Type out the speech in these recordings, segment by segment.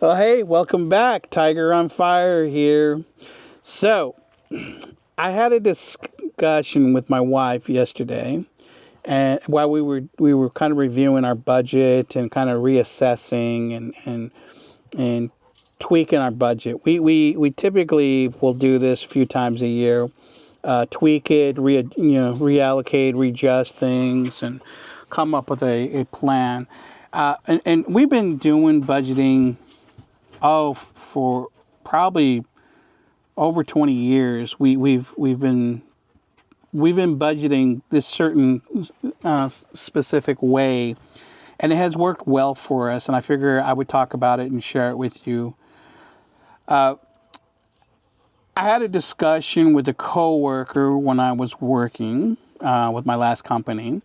Well, hey, welcome back. Tiger on Fire here. So, I had a discussion with my wife yesterday, and while we were kind of reviewing our budget and kind of reassessing and tweaking our budget. We typically will do this a few times a year. Tweak it, reallocate, readjust things, and come up with a plan. And we've been doing budgeting for probably over 20 years. We've been budgeting this certain specific way, and it has worked well for us. And I figure I would talk about it and share it with you. I had a discussion with a coworker when I was working with my last company,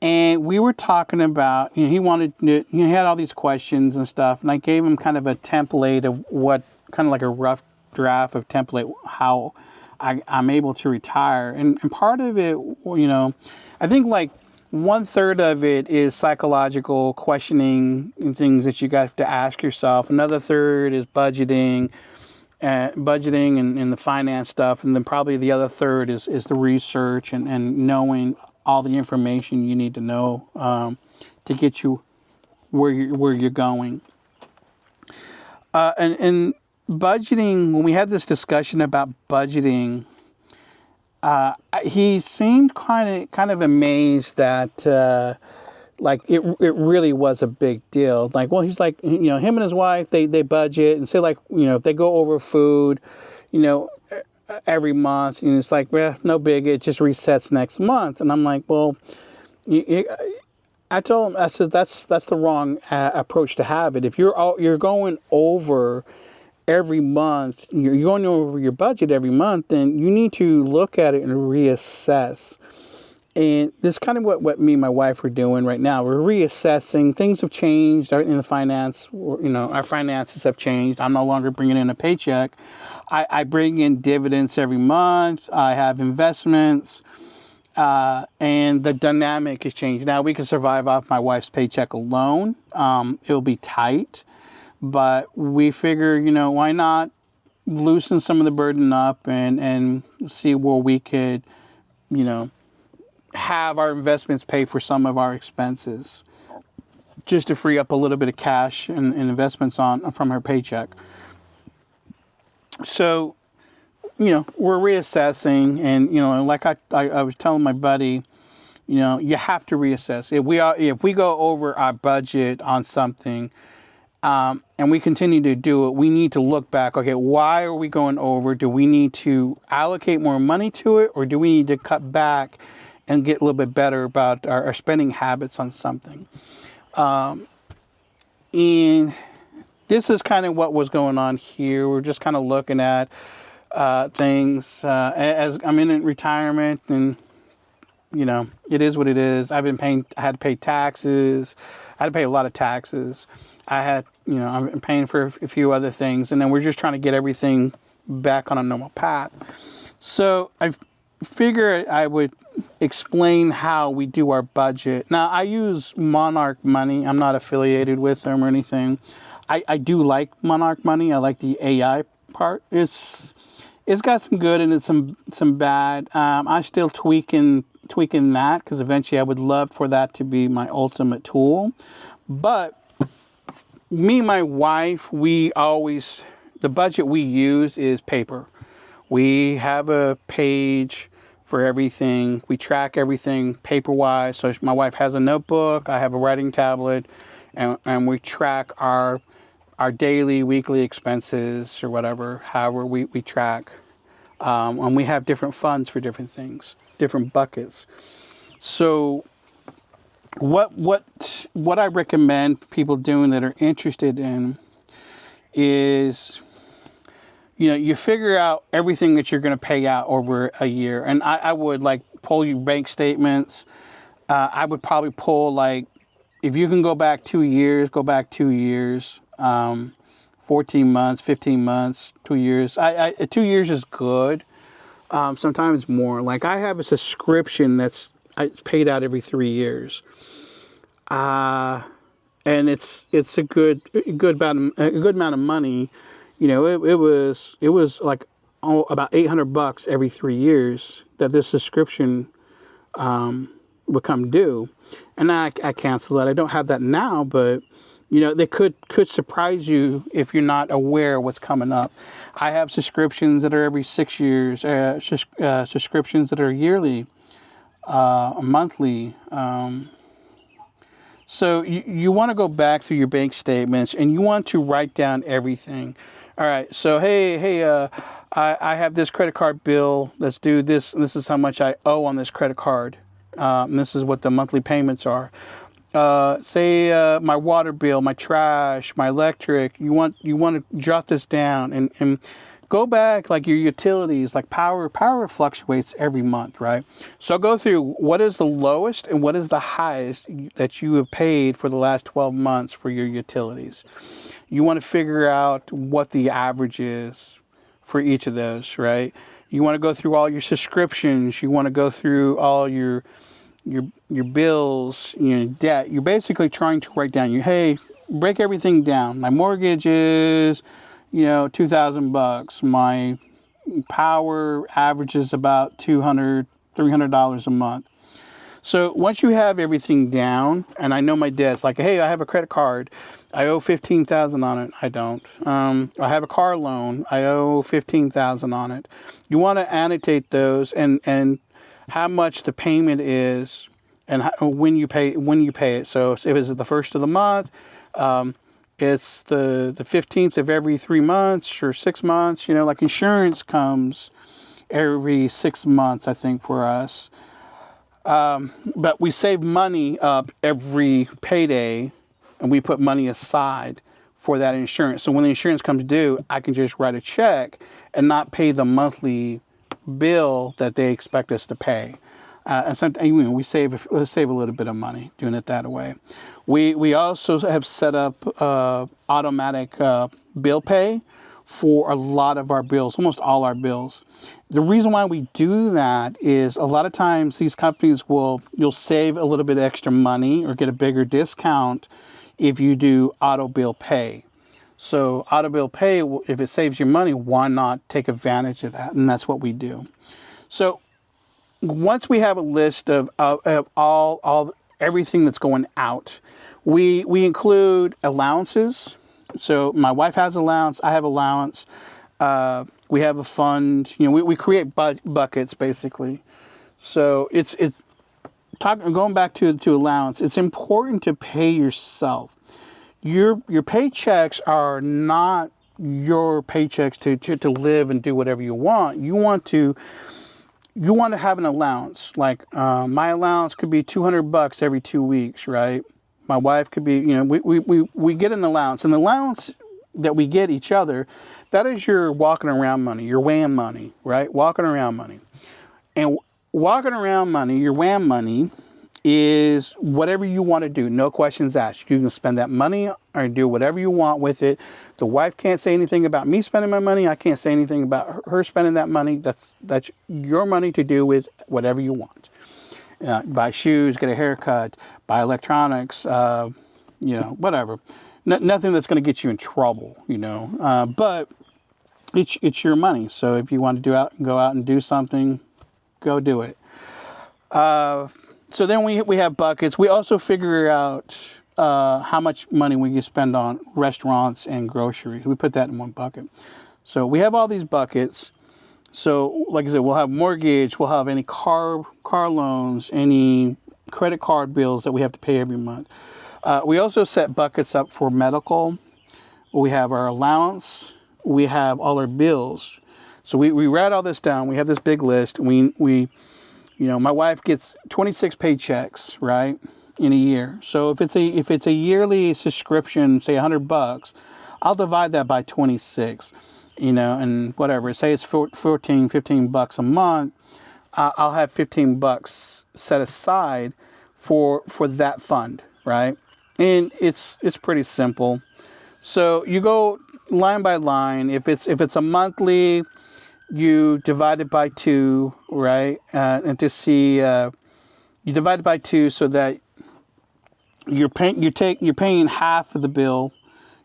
and we were talking about, he wanted to, he had all these questions and stuff, and I gave him kind of a template of what, kind of like a rough draft of template, how I'm able to retire. And part of it, I think like one third of it is psychological questioning and things that you got to ask yourself. Another third is budgeting and the finance stuff. And then probably the other third is the research and knowing all the information you need to know to get you where you're going. And budgeting, when we had this discussion about budgeting, he seemed kind of amazed that like it really was a big deal. Like, well, he's like, him and his wife, they budget, and say, like, if they go over food, every month, and it's like, well, no big, it just resets next month. And I'm like, well, I told him, I said, that's the wrong approach to have it. If you're going over every month, you're going over your budget every month, then you need to look at it and reassess. And this is kind of what me and my wife are doing right now. We're reassessing. Things have changed in the finance. Our finances have changed. I'm no longer bringing in a paycheck. I bring in dividends every month. I have investments. And the dynamic has changed. Now, we can survive off my wife's paycheck alone. It'll be tight. But we figure, why not loosen some of the burden up and see where we could, have our investments pay for some of our expenses, just to free up a little bit of cash and investments from her paycheck. So, we're reassessing, and like I was telling my buddy, you have to reassess. If we go over our budget on something, and we continue to do it, we need to look back. Okay, why are we going over? Do we need to allocate more money to it, or do we need to cut back and get a little bit better about our spending habits on something? And this is kind of what was going on here. We're just kind of looking at things as I'm in retirement, and it is what it is. I had to pay taxes. I had to pay a lot of taxes. I'm paying for a few other things, and then we're just trying to get everything back on a normal path. So I figure I would explain how we do our budget. Now, I use Monarch Money. I'm not affiliated with them or anything. I do like Monarch Money. I like the AI part. It's got some good and it's some bad. I'm still tweaking that, because eventually I would love for that to be my ultimate tool. But me and my wife, the budget we use is paper. We have a page for everything. We track everything paper-wise. So my wife has a notebook, I have a writing tablet, and we track our daily, weekly expenses or whatever, however we track. And we have different funds for different things, different buckets. So what I recommend people doing that are interested in is, you figure out everything that you're going to pay out over a year. And I would pull your bank statements. I would probably pull, if you can go back 2 years, go back 2 years, 14 months, 15 months, 2 years. 2 years is good. Sometimes more. Like, I have a subscription that's paid out every 3 years. and it's a good amount of money. You know, it was like about $800 every 3 years that this subscription would come due, and I canceled that. I don't have that now, but you know, they could surprise you if you're not aware of what's coming up. I have subscriptions that are every 6 years, subscriptions that are yearly, monthly. So you want to go back through your bank statements and you want to write down everything. All right. So hey, I have this credit card bill. Let's do this. This is how much I owe on this credit card. And this is what the monthly payments are. Say my water bill, my trash, my electric. You want to jot this down and go back, like your utilities, like power. Power fluctuates every month, right? So go through what is the lowest and what is the highest that you have paid for the last 12 months for your utilities. You want to figure out what the average is for each of those, right? You want to go through all your subscriptions. You want to go through all your bills, debt. You're basically trying to write down hey, break everything down. My mortgage is, $2,000. My power averages about $300 a month. So once you have everything down, and I know my debts, like, hey, I have a credit card, I owe $15,000 on it. I don't. I have a car loan, I owe $15,000 on it. You want to annotate those and how much the payment is, and when you pay it. So if it's the first of the month, it's the 15th of every 3 months or 6 months. Like insurance comes every 6 months, I think, for us. But we save money up every payday, and we put money aside for that insurance. So when the insurance comes due, I can just write a check and not pay the monthly bill that they expect us to pay. And sometimes we save a little bit of money doing it that way. We also have set up automatic bill pay for a lot of our bills, almost all our bills. The reason why we do that is a lot of times these companies you'll save a little bit extra money or get a bigger discount if you do auto bill pay. So auto bill pay, if it saves you money, why not take advantage of that? And that's what we do. So once we have a list of all everything that's going out, we include allowances. So my wife has allowance, I have allowance. We have a fund. We create buckets basically. So going back to allowance. It's important to pay yourself. Your paychecks are not your paychecks to live and do whatever you want. You want to have an allowance. Like my allowance could be $200 every 2 weeks, right? My wife could be, we get an allowance. And the allowance that we get each other, that is your walking around money, your WAM money, right? Walking around money. And walking around money, your WAM money, is whatever you want to do. No questions asked. You can spend that money or do whatever you want with it. The wife can't say anything about me spending my money. I can't say anything about her spending that money. That's your money to do with whatever you want. Buy shoes, get a haircut, buy electronics, whatever. Nothing that's going to get you in trouble, but it's your money. So if you want to go out and do something, go do it. So then we have buckets. We also figure out how much money we can spend on restaurants and groceries. We put that in one bucket. So we have all these buckets. So like I said, we'll have mortgage, we'll have any car loans, any credit card bills that we have to pay every month. We also set buckets up for medical. We have our allowance. We have all our bills. So we write all this down. We have this big list. My wife gets 26 paychecks, right, in a year. So if it's a yearly subscription, say $100, I'll divide that by 26, and whatever. Say it's $15 a month. I'll have $15 set aside for that fund, right? And it's pretty simple. So you go line by line. If it's a monthly, you divide it by 2, right? And to see, you divide it by 2 so that you're paying half of the bill,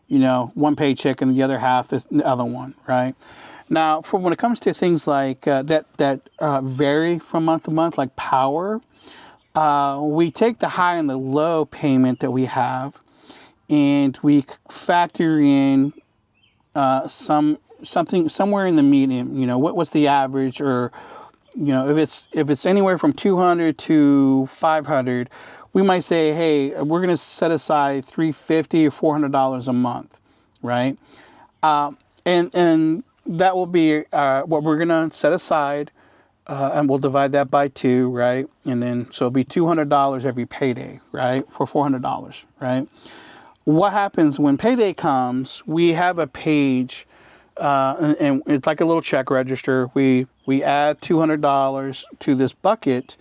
one paycheck, and the other half is the other one, right? Now, for when it comes to things like that vary from month to month, like power, we take the high and the low payment that we have, and we factor in something somewhere in the medium. What's the average, or if it's anywhere from 200 to 500, we might say, hey, we're going to set aside $350 or $400 a month, right? And that will be what we're going to set aside, and we'll divide that by 2, right? And then so it'll be $200 every payday, right, for $400, right? What happens when payday comes? We have a page, and it's like a little check register. We add $200 to this bucket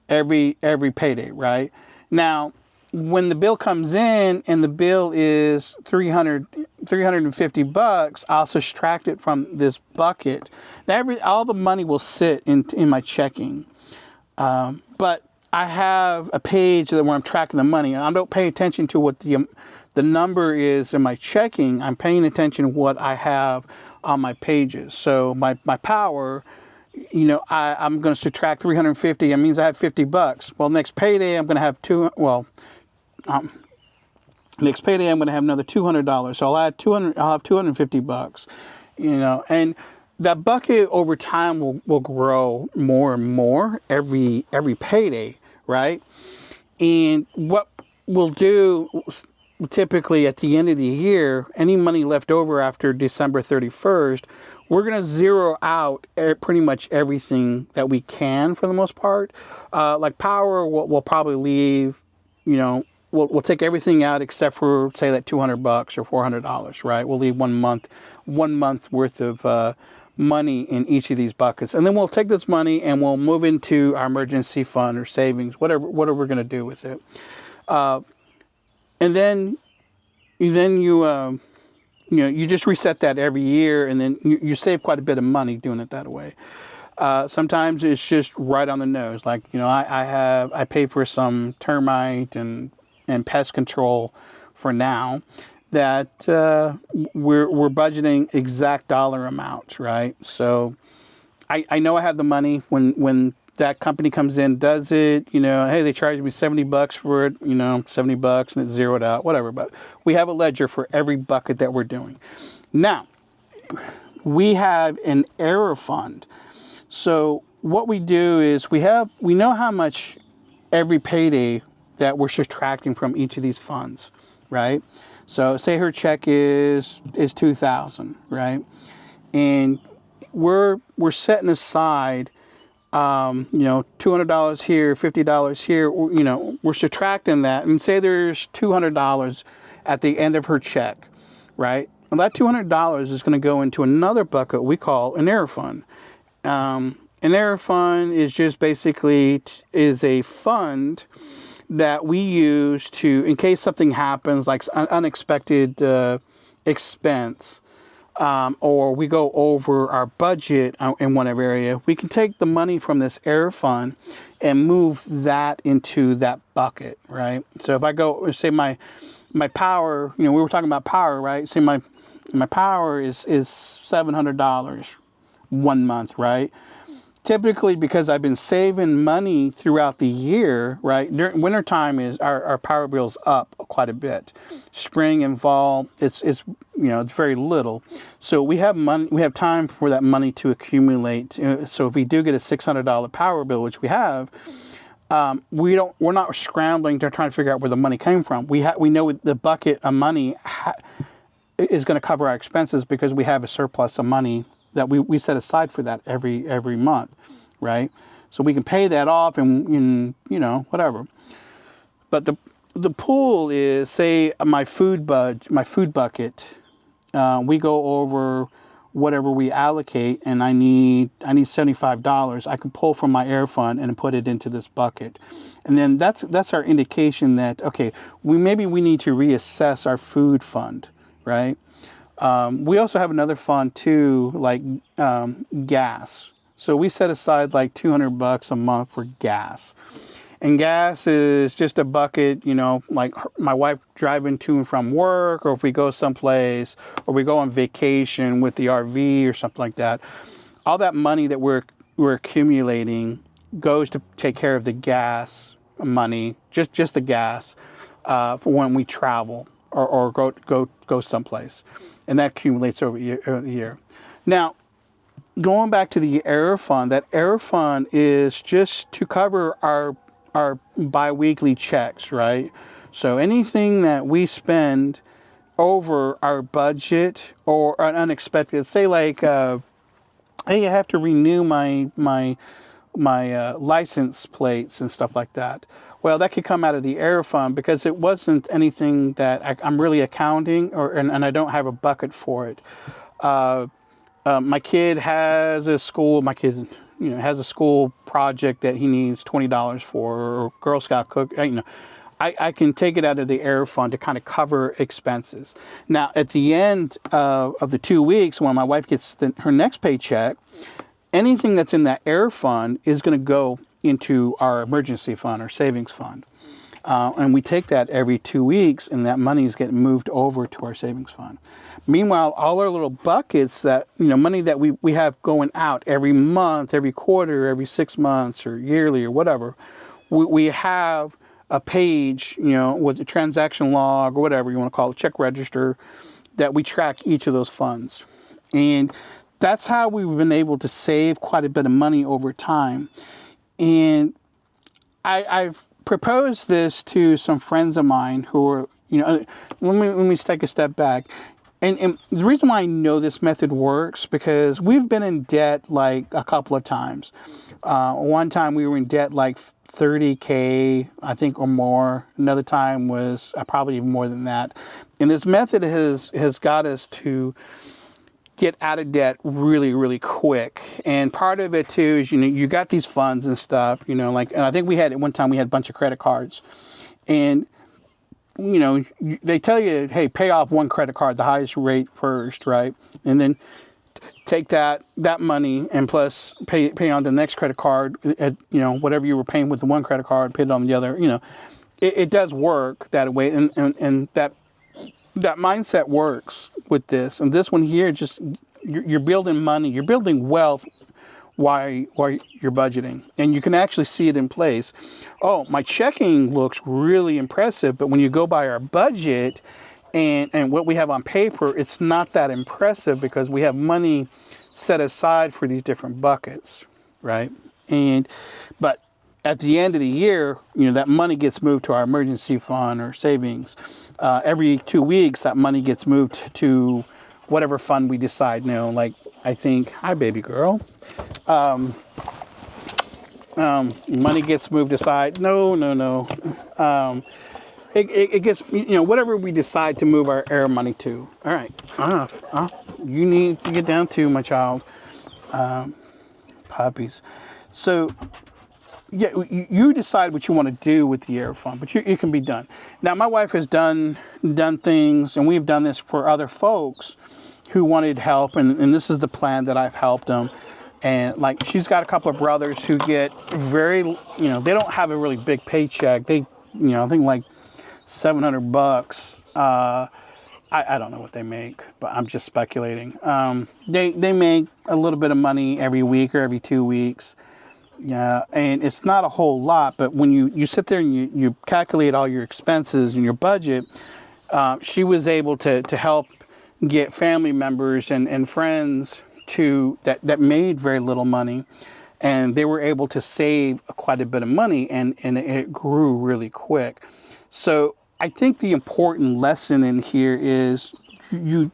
every payday, right? Now, when the bill comes in and the bill is $350, I'll subtract it from this bucket. Now, all the money will sit in my checking, but I have a page where I'm tracking the money. I don't pay attention to what the number is in my checking. I'm paying attention to what I have on my pages. So my power, I'm going to subtract 350. It means I have $50. Well, next payday I'm going to have next payday I'm going to have another $200. So I'll have $250. And that bucket over time will grow more and more every payday, right? And what we'll do typically at the end of the year, any money left over after December 31st, we're going to zero out pretty much everything that we can for the most part. Like power, we'll probably leave, we'll take everything out except for, say, that $200 or $400, right? We'll leave 1 month worth of money in each of these buckets. And then we'll take this money and we'll move into our emergency fund or savings, whatever we're going to do with it. And then you just reset that every year, and then you save quite a bit of money doing it that way. Sometimes it's just right on the nose. Like, I pay for some termite and pest control for now that we're budgeting exact dollar amounts, right? So I know I have the money when that company comes in, does it, hey, they charge me $70 for it, $70 and it's zeroed out, whatever. But we have a ledger for every bucket that we're doing. Now, we have an error fund. So what we do is we know how much every payday that we're subtracting from each of these funds, right? So say her check is $2,000, right? And we're setting aside $200 here, $50 here, we're subtracting that, and say there's $200 at the end of her check, right? Well, that $200 is going to go into another bucket we call an error fund. An error fund is just basically is a fund that we use to, in case something happens, like unexpected expense, or we go over our budget in one area, we can take the money from this error fund and move that into that bucket, right? So if I go, say my power, we were talking about power, right? Say my power is $700 1 month, right? Typically, because I've been saving money throughout the year, right? During wintertime is our power bill's up quite a bit. Spring and fall, it's very little. So we have money. We have time for that money to accumulate. So if we do get a $600 power bill, which we have, we're not scrambling to try to figure out where the money came from. We know the bucket of money is going to cover our expenses because we have a surplus of money that we set aside for that every month, right? So we can pay that off and whatever. But the pool is, say, my food bucket. We go over whatever we allocate, and I need $75. I can pull from my air fund and put it into this bucket, and then that's our indication that, okay, we need to reassess our food fund, right? We also have another fund too, like gas. So we set aside like $200 a month for gas. And gas is just a bucket, like my wife driving to and from work, or if we go someplace, or we go on vacation with the RV or something like that. All that money that we're accumulating goes to take care of the gas money, just the gas, for when we travel or go someplace, and that accumulates over the year. Now, going back to the Air Fund, that Air Fund is just to cover our biweekly checks, right? So anything that we spend over our budget or an unexpected, say like, hey, I have to renew my license plates and stuff like that. Well, that could come out of the Air Fund because it wasn't anything that I'm really accounting, and I don't have a bucket for it. My kid has a school. My kid, has a school project that he needs $20 for, or Girl Scout cook. I can take it out of the Air Fund to kind of cover expenses. Now, at the end of the 2 weeks, when my wife gets her next paycheck, anything that's in that Air Fund is going to go into our emergency fund, our savings fund. And we take that every 2 weeks, and that money is getting moved over to our savings fund. Meanwhile, all our little buckets that, money that we have going out every month, every quarter, every 6 months, or yearly, or whatever, we have a page, with a transaction log, or whatever you want to call it, check register, that we track each of those funds. And that's how we've been able to save quite a bit of money over time. And I've proposed this to some friends of mine who are, let me take a step back. And the reason why I know this method works, because we've been in debt like a couple of times. One time we were in debt like $30K, I think, or more. Another time was probably even more than that. And this method has got us to get out of debt really, really quick. And part of it too is, you got these funds and stuff, and I think at one time we had a bunch of credit cards, and they tell you, hey, pay off one credit card, the highest rate first, right? And then take that money and plus pay on the next credit card at, whatever you were paying with the one credit card, pay it on the other. It does work that way, and that mindset works with this. And this one here, just you're building money, you're building wealth while you're budgeting, and you can actually see it in place. Oh, my checking looks really impressive, but when you go by our budget and what we have on paper, it's not that impressive because we have money set aside for these different buckets, right? But at the end of the year, that money gets moved to our emergency fund or savings. Every 2 weeks, that money gets moved to whatever fund we decide. Like I think, hi baby girl. Money gets moved aside. No. It gets, whatever we decide to move our air money to. All right. You need to get down to, my child. Puppies. So, yeah, you decide what you want to do with the Air Fund, but it can be done. Now, my wife has done things, and we've done this for other folks who wanted help, and this is the plan that I've helped them. And like, she's got a couple of brothers who get very, they don't have a really big paycheck. They, I think like $700. I don't know what they make, but I'm just speculating. They make a little bit of money every week or every 2 weeks. Yeah, and it's not a whole lot, but when you sit there and you calculate all your expenses and your budget, she was able to help get family members and friends that made very little money, and they were able to save quite a bit of money, and it grew really quick. So I think the important lesson in here is you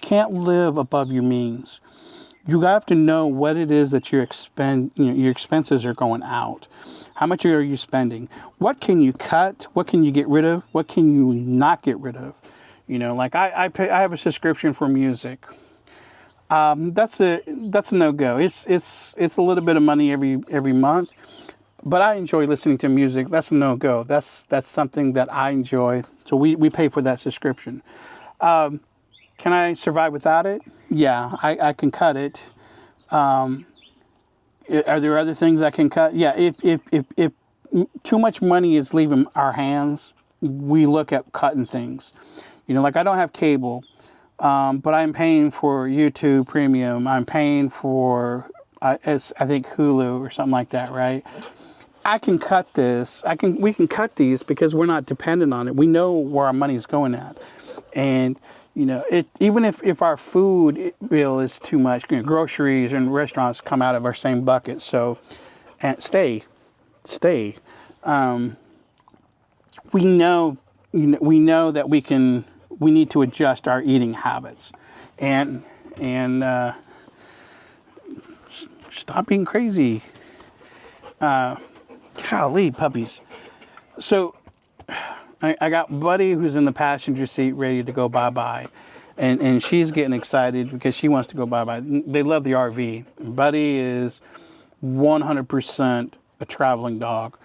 can't live above your means. You have to know what it is that your expenses are going out. How much are you spending? What can you cut? What can you get rid of? What can you not get rid of? Like I have a subscription for music. That's a no-go. It's a little bit of money every month, but I enjoy listening to music. That's a no-go. That's something that I enjoy. So we pay for that subscription. Can I survive without it? Yeah, I can cut it. Are there other things I can cut? Yeah, if too much money is leaving our hands, we look at cutting things. Like I don't have cable, but I'm paying for YouTube Premium. I'm paying for, I think Hulu or something like that, right? I can cut this. We can cut these because we're not dependent on it. We know where our money's going at, and even if our food bill is too much, groceries and restaurants come out of our same bucket. So, and stay. We know, we know that we need to adjust our eating habits, and stop being crazy. Golly, puppies. So I got Buddy, who's in the passenger seat, ready to go bye-bye. And she's getting excited because she wants to go bye-bye. They love the RV. Buddy is 100% a traveling dog.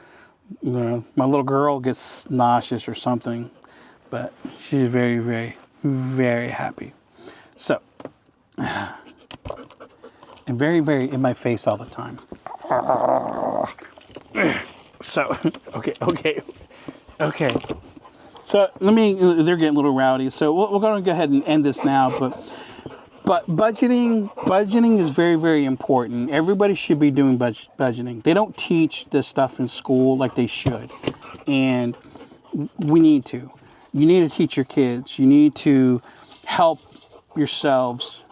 My little girl gets nauseous or something, but she's very, very, very happy. So, and very, very in my face all the time. So, okay. So they're getting a little rowdy. So we're going to go ahead and end this now. But budgeting is very, very important. Everybody should be doing budgeting. They don't teach this stuff in school like they should. And we need to. You need to teach your kids. You need to help yourselves.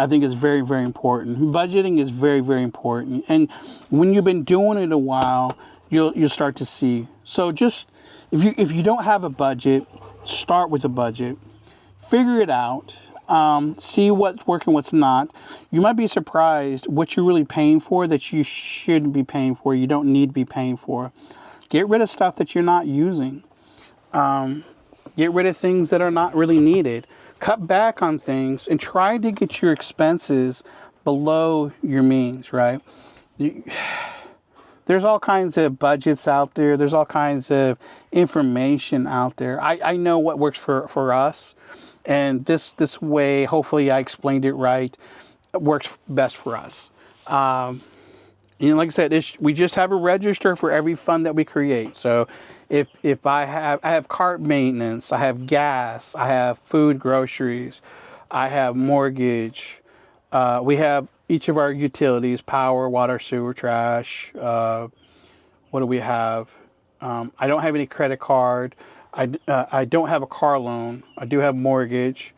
I think it's very, very important. Budgeting is very, very important. And when you've been doing it a while, you'll start to see. So just if you don't have a budget, start with a budget. Figure it out. See what's working, what's not. You might be surprised what you're really paying for that you shouldn't be paying for, you don't need to be paying for. Get rid of stuff that you're not using. Get rid of things that are not really needed. Cut back on things and try to get your expenses below your means, right? There's all kinds of budgets out there. There's all kinds of information out there. I know what works for us. And this way, hopefully I explained it right, it works best for us. Like I said, we just have a register for every fund that we create. So if I have car maintenance, I have gas, I have food, groceries, I have mortgage, we have each of our utilities, power, water, sewer, trash. What do we have? I don't have any credit card. I don't have a car loan. I do have mortgage.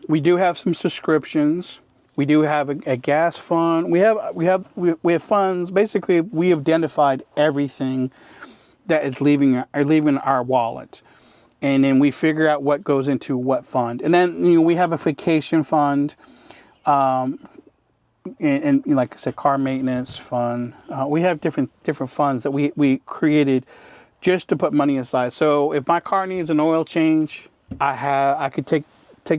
We do have some subscriptions. We do have a gas fund. We have funds. Basically, we have identified everything that is leaving our wallet, and then we figure out what goes into what fund. And then we have a vacation fund, and like I said, car maintenance fund. We have different funds that we created just to put money aside. So if my car needs an oil change, I could take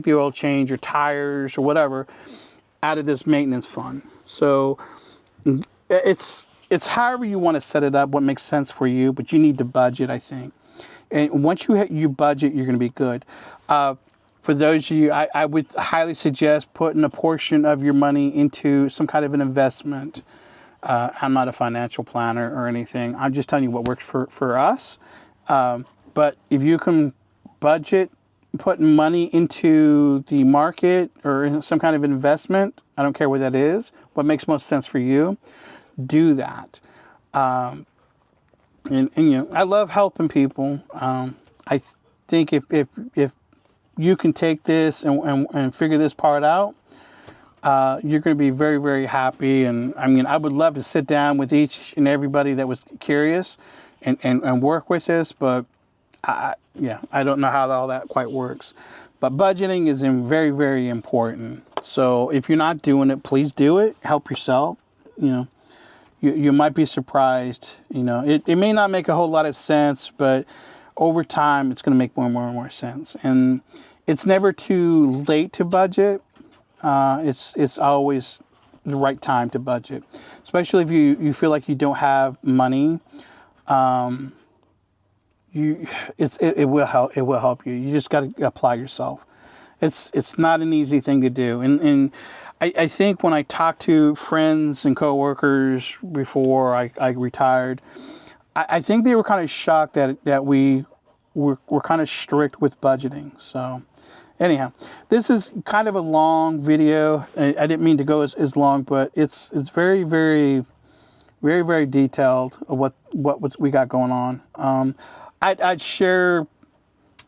the oil change or tires or whatever out of this maintenance fund. So it's however you want to set it up, what makes sense for you, but you need to budget, I think. And once you budget, you're going to be good. For those of you, I would highly suggest putting a portion of your money into some kind of an investment. I'm not a financial planner or anything. I'm just telling you what works for us. But if you can budget putting money into the market or in some kind of investment, I don't care what that is, what makes most sense for you, do that. And I love helping people. I think if you can take this and figure this part out, you're going to be very, very happy. And I would love to sit down with each and everybody that was curious and work with this, but I don't know how all that quite works. But budgeting is very, very important. So if you're not doing it, please do it. Help yourself. You might be surprised. It may not make a whole lot of sense, but over time, it's going to make more and more and more sense. And it's never too late to budget. It's always the right time to budget, especially if you feel like you don't have money. It will help. It will help you. You just got to apply yourself. It's not an easy thing to do. And I think when I talk to friends and coworkers before I retired, I think they were kind of shocked that we're kind of strict with budgeting. So anyhow, this is kind of a long video. I didn't mean to go as long, but it's very, very, very, very detailed of what we got going on. I'd share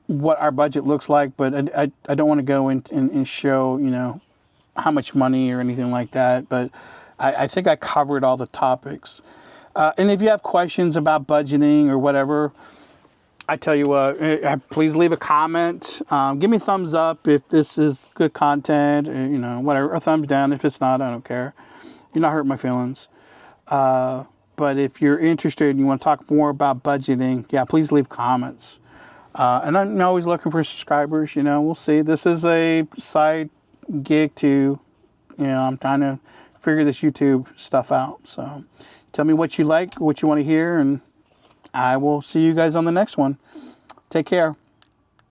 what our budget looks like, but I don't want to go in and show, you know, how much money or anything like that. But I think I covered all the topics. And if you have questions about budgeting or whatever, I tell you what, please leave a comment. Give me a thumbs up if this is good content, or, you know, whatever. A thumbs down if it's not. I don't care. You're not hurting my feelings. But if you're interested and you want to talk more about budgeting, yeah, please leave comments. And I'm always looking for subscribers. You know, we'll see. This is a side gig too. You know, I'm trying to figure this YouTube stuff out. So tell me what you like, what you want to hear, and I will see you guys on the next one. Take care.